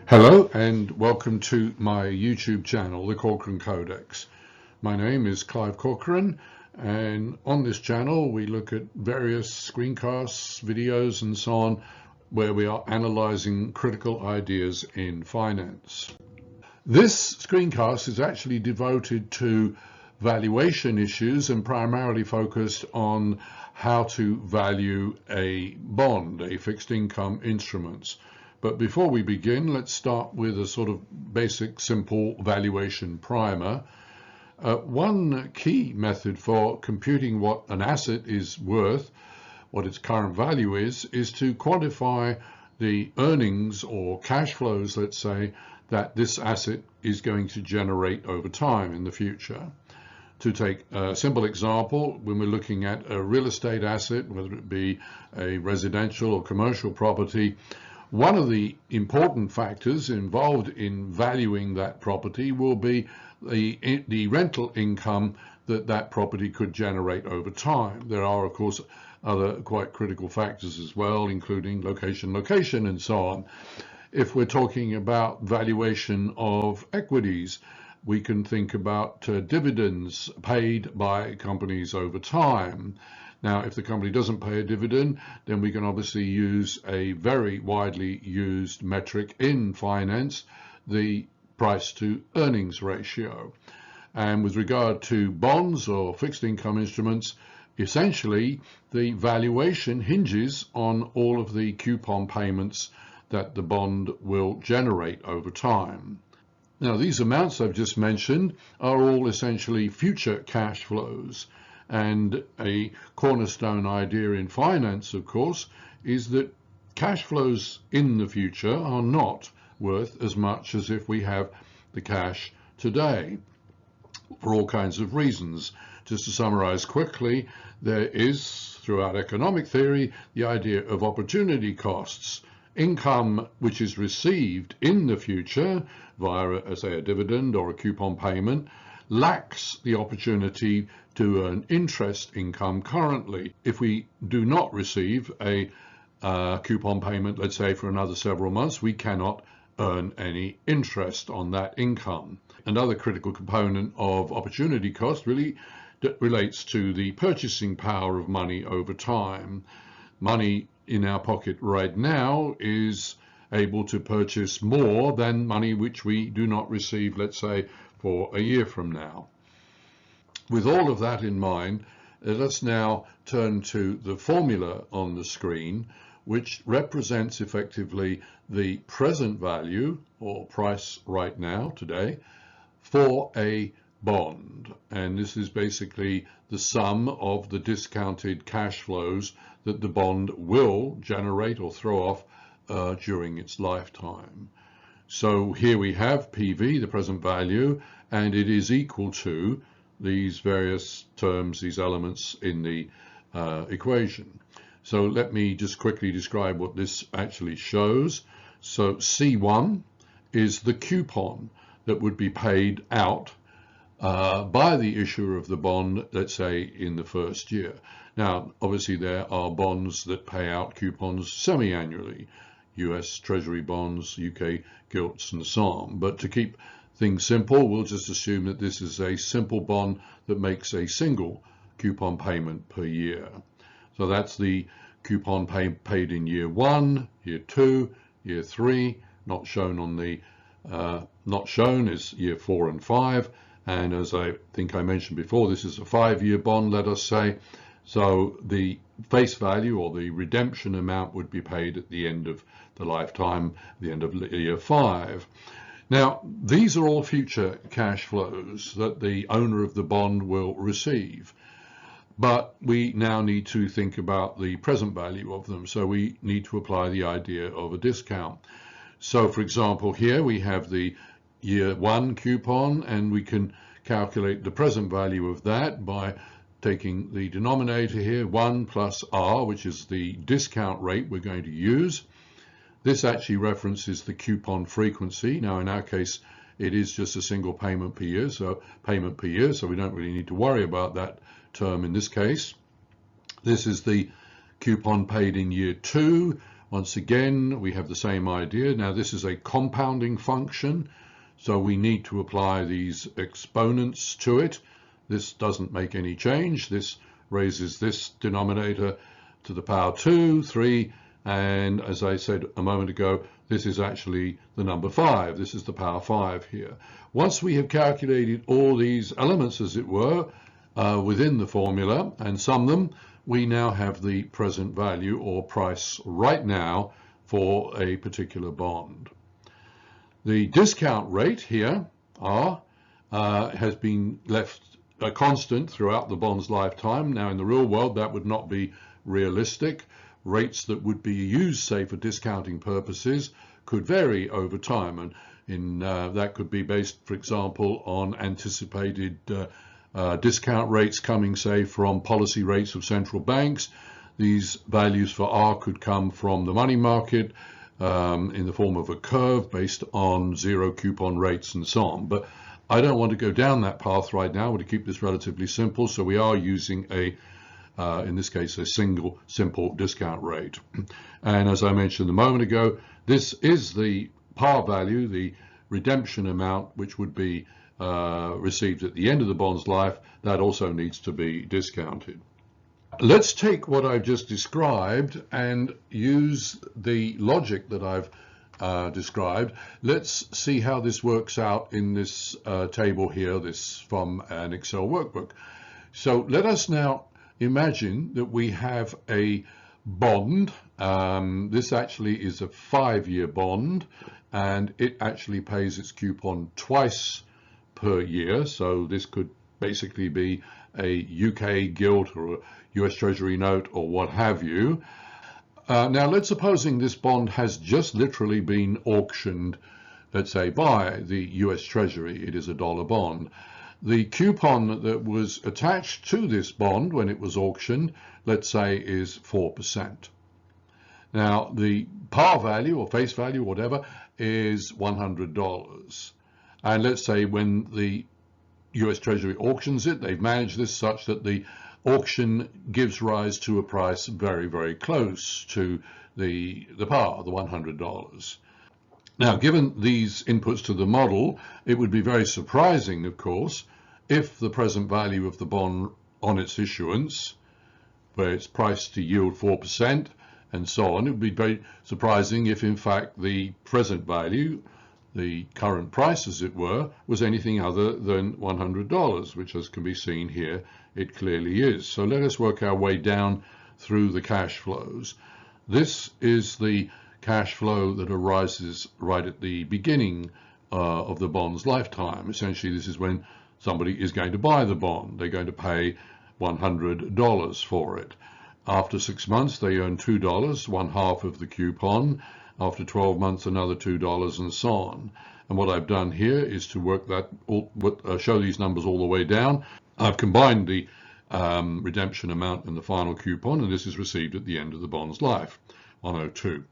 Hello and welcome to my YouTube channel, The Corcoran Codex. My name is Clive Corcoran, and on this channel we look at various screencasts, videos and so on where we are analyzing critical ideas in finance. This screencast is actually devoted to valuation issues and primarily focused on how to value a bond, a fixed income instrument. But before we begin, let's start with a sort of basic, simple valuation primer. One key method for computing what an asset is worth, what its current value is to quantify the earnings or cash flows, let's say, that this asset is going to generate over time in the future. To take a simple example, when we're looking at a real estate asset, whether it be a residential or commercial property, one of the important factors involved in valuing that property will be the rental income that property could generate over time. There are, of course, other quite critical factors as well, including location, and so on. If we're talking about valuation of equities, we can think about dividends paid by companies over time. Now, if the company doesn't pay a dividend, then we can obviously use a very widely used metric in finance, the price to earnings ratio. And with regard to bonds or fixed income instruments, essentially the valuation hinges on all of the coupon payments that the bond will generate over time. Now, these amounts I've just mentioned are all essentially future cash flows. And a cornerstone idea in finance, of course, is that cash flows in the future are not worth as much as if we have the cash today, for all kinds of reasons. Just to summarize quickly, there is, throughout economic theory, the idea of opportunity costs. Income which is received in the future via, say, a dividend or a coupon payment lacks the opportunity to earn interest income currently. If we do not receive a coupon payment, let's say for another several months, we cannot earn any interest on that income. Another critical component of opportunity cost really relates to the purchasing power of money over time. Money in our pocket right now is able to purchase more than money which we do not receive, let's say, for a year from now. With all of that in mind, let's now turn to the formula on the screen, which represents effectively the present value or price right now, today, for a bond. And this is basically the sum of the discounted cash flows that the bond will generate or throw off during its lifetime. So here we have PV, the present value, and it is equal to these various terms, these elements in the equation. So let me just quickly describe what this actually shows. So C1 is the coupon that would be paid out by the issuer of the bond, let's say in the first year. Now, obviously there are bonds that pay out coupons semi-annually, US Treasury bonds, UK gilts and so on. But to keep things simple, we'll just assume that this is a simple bond that makes a single coupon payment per year. So that's the coupon paid in year 1, year 2, year 3, not shown on the not shown is year 4 and 5. And as I think I mentioned before, this is a 5-year bond, let us say. So the face value or the redemption amount would be paid at the end of the lifetime, the end of year 5. Now, these are all future cash flows that the owner of the bond will receive. But we now need to think about the present value of them. So we need to apply the idea of a discount. So for example, here we have the year 1 coupon, and we can calculate the present value of that by taking the denominator here, 1 plus R, which is the discount rate we're going to use. This actually references the coupon frequency. Now, in our case, it is just a single payment per year, so we don't really need to worry about that term in this case. This is the coupon paid in year 2. Once again, we have the same idea. Now this is a compounding function, so we need to apply these exponents to it. This doesn't make any change. This raises this denominator to the power 2, 3, and as I said a moment ago, this is actually the number 5. This is the power 5 here. Once we have calculated all these elements, as it were, within the formula and sum them, we now have the present value or price right now for a particular bond. The discount rate here, R, has been left a constant throughout the bond's lifetime. Now in the real world that would not be realistic. Rates that would be used, say, for discounting purposes could vary over time, and that could be based, for example, on anticipated discount rates coming, say, from policy rates of central banks. These values for R could come from the money market in the form of a curve based on zero coupon rates and so on. But I don't want to go down that path right now. I want to keep this relatively simple, so we are using in this case, a single simple discount rate. And as I mentioned a moment ago, this is the par value, the redemption amount, which would be received at the end of the bond's life. That also needs to be discounted. Let's take what I've just described and use the logic that I've described. Let's see how this works out in this table here, this from an Excel workbook. So let us now imagine that we have a bond. This actually is a 5-year bond, and it actually pays its coupon twice per year. So this could basically be a UK gilt or a US Treasury note or what have you. Now let's supposing this bond has just literally been auctioned, let's say, by the US Treasury. It is a dollar bond. The coupon that was attached to this bond when it was auctioned, let's say, is 4%. Now, the par value or face value, whatever, is $100. And let's say when the US Treasury auctions it, they've managed this such that the auction gives rise to a price very, very close to the par, the $100. Now, given these inputs to the model, it would be very surprising, of course, if the present value of the bond on its issuance, where it's priced to yield 4% and so on, it would be very surprising if in fact the present value, the current price as it were, was anything other than $100, which, as can be seen here, it clearly is. So let us work our way down through the cash flows. This is the cash flow that arises right at the beginning of the bond's lifetime. Essentially, this is when somebody is going to buy the bond. They're going to pay $100 for it. After 6 months, they earn $2, one half of the coupon. After 12 months, another $2, and so on. And what I've done here is to work that, show these numbers all the way down. I've combined the redemption amount and the final coupon, and this is received at the end of the bond's life, 102.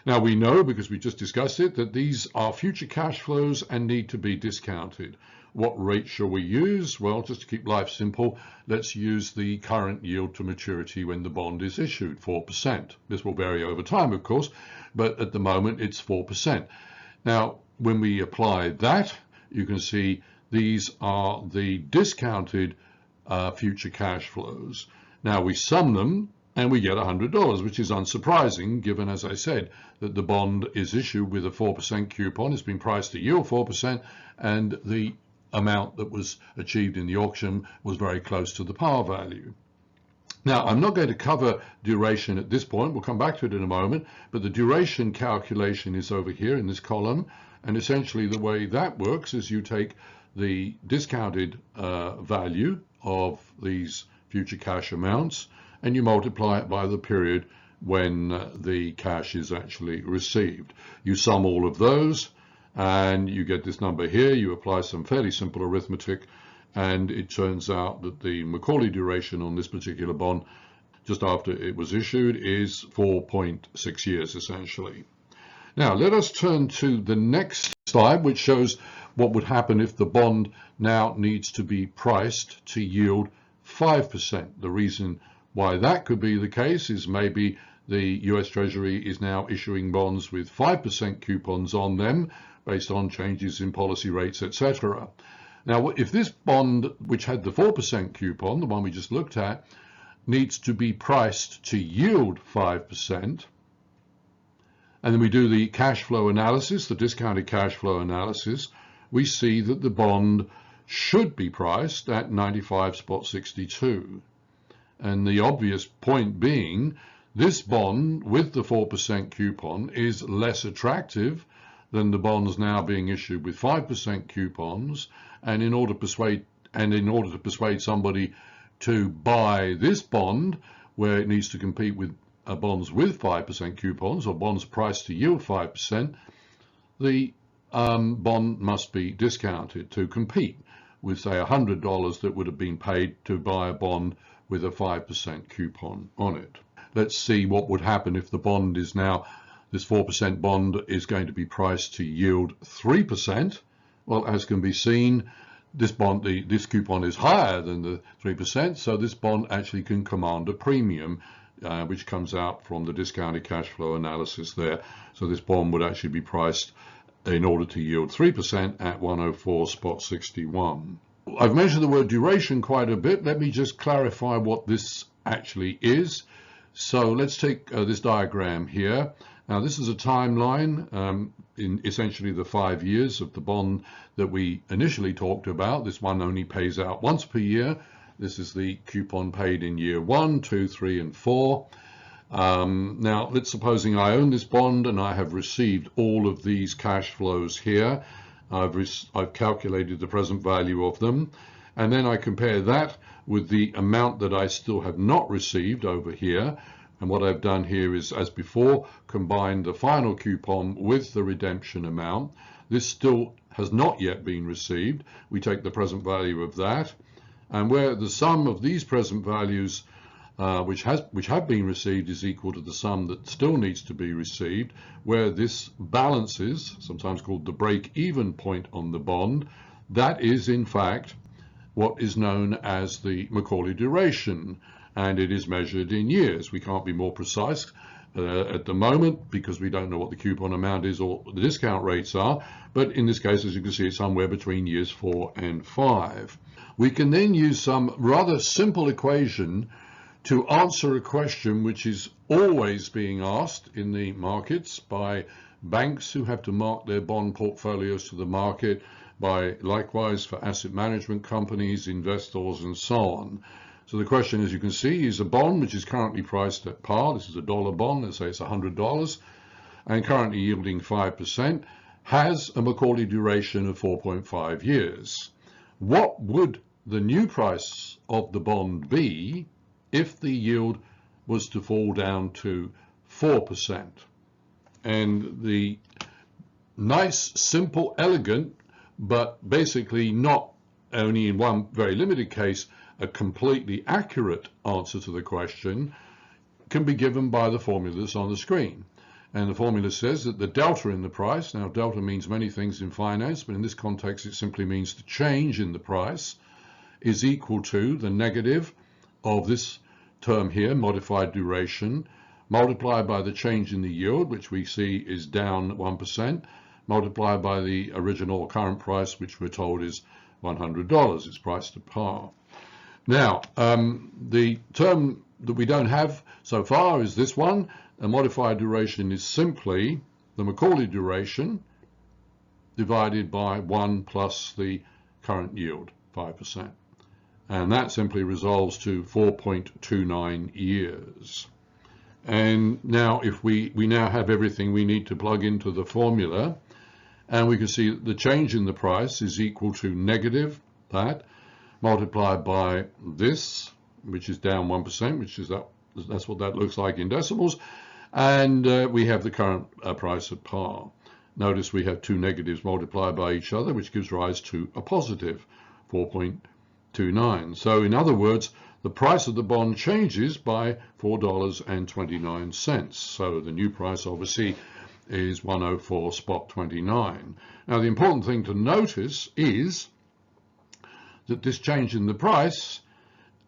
Now we know, because we just discussed it, that these are future cash flows and need to be discounted. What rate shall we use? Well, just to keep life simple, let's use the current yield to maturity when the bond is issued, 4%. This will vary over time, of course, but at the moment it's 4%. Now, when we apply that, you can see these are the discounted future cash flows. Now we sum them and we get $100, which is unsurprising given, as I said, that the bond is issued with a 4% coupon. It's been priced to yield 4%, and the amount that was achieved in the auction was very close to the par value. Now, I'm not going to cover duration at this point. We'll come back to it in a moment, but the duration calculation is over here in this column, and essentially the way that works is you take the discounted value of these future cash amounts and you multiply it by the period when the cash is actually received. You sum all of those and you get this number here. You apply some fairly simple arithmetic, and it turns out that the Macaulay duration on this particular bond just after it was issued is 4.6 years essentially. Now let us turn to the next slide, which shows what would happen if the bond now needs to be priced to yield 5%. The reason why that could be the case is maybe the US Treasury is now issuing bonds with 5% coupons on them based on changes in policy rates, etc. Now, if this bond, which had the 4% coupon, the one we just looked at, needs to be priced to yield 5%, and then we do the cash flow analysis, the discounted cash flow analysis, we see that the bond should be priced at 95.62. And the obvious point being, this bond with the 4% coupon is less attractive than the bonds now being issued with 5% coupons. And in order to persuade somebody to buy this bond, where it needs to compete with bonds with 5% coupons or bonds priced to yield 5%, the bond must be discounted to compete with, say, $100 that would have been paid to buy a bond with a 5% coupon on it. Let's see what would happen if the bond is now, this 4% bond is going to be priced to yield 3%. Well, as can be seen, this bond, this coupon is higher than the 3%, so this bond actually can command a premium, which comes out from the discounted cash flow analysis there. So this bond would actually be priced in order to yield 3% at 104.61. I've mentioned the word duration quite a bit. Let me just clarify what this actually is. So let's take this diagram here. Now this is a timeline in essentially the 5 years of the bond that we initially talked about. This one only pays out once per year. This is the coupon paid in year 1, 2, 3, and 4. Now, let's supposing I own this bond and I have received all of these cash flows here. I've calculated the present value of them, and then I compare that with the amount that I still have not received over here. And what I've done here is, as before, combine the final coupon with the redemption amount. This still has not yet been received. We take the present value of that, and where the sum of these present values which have been received is equal to the sum that still needs to be received, where this balances, sometimes called the break-even point on the bond, that is in fact what is known as the Macaulay duration, and it is measured in years. We can't be more precise at the moment because we don't know what the coupon amount is or the discount rates are, but in this case, as you can see, it's somewhere between years 4 and 5. We can then use some rather simple equation to answer a question which is always being asked in the markets by banks who have to mark their bond portfolios to the market, by likewise for asset management companies, investors, and so on. So the question, as you can see, is a bond which is currently priced at par. This is a dollar bond, let's say it's $100, and currently yielding 5%, has a Macaulay duration of 4.5 years. What would the new price of the bond be if the yield was to fall down to 4%? And the nice, simple, elegant, but basically not only in one very limited case, a completely accurate answer to the question can be given by the formulas on the screen. And the formula says that the delta in the price, now delta means many things in finance, but in this context it simply means the change in the price, is equal to the negative of this term here, modified duration, multiplied by the change in the yield, which we see is down 1%, multiplied by the original current price, which we're told is $100. It's priced at par. Now, the term that we don't have so far is this one. A modified duration is simply the Macaulay duration divided by 1 plus the current yield, 5%. And that simply resolves to 4.29 years. And now if we now have everything we need to plug into the formula, and we can see that the change in the price is equal to negative that multiplied by this, which is down 1%, which is that's what that looks like in decimals, and we have the current price at par. Notice we have two negatives multiplied by each other, which gives rise to a positive 4.29. So in other words, the price of the bond changes by $4.29. So the new price obviously is 104.29. Now the important thing to notice is that this change in the price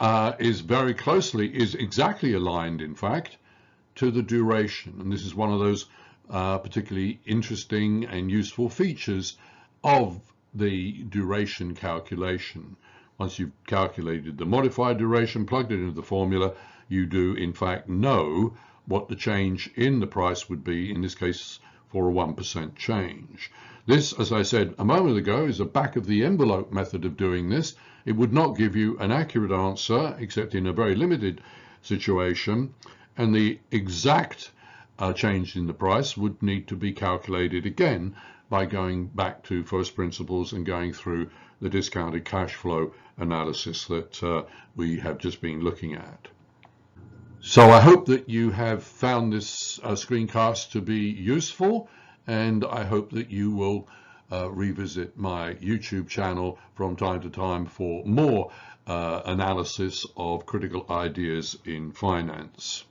is exactly aligned, in fact, to the duration. And this is one of those particularly interesting and useful features of the duration calculation. Once you've calculated the modified duration, plugged it into the formula, you do in fact know what the change in the price would be, in this case for a 1% change. This, as I said a moment ago, is a back of the envelope method of doing this. It would not give you an accurate answer except in a very limited situation, and the exact change in the price would need to be calculated again by going back to first principles and going through the discounted cash flow analysis that we have just been looking at. So I hope that you have found this screencast to be useful, and I hope that you will revisit my YouTube channel from time to time for more analysis of critical ideas in finance.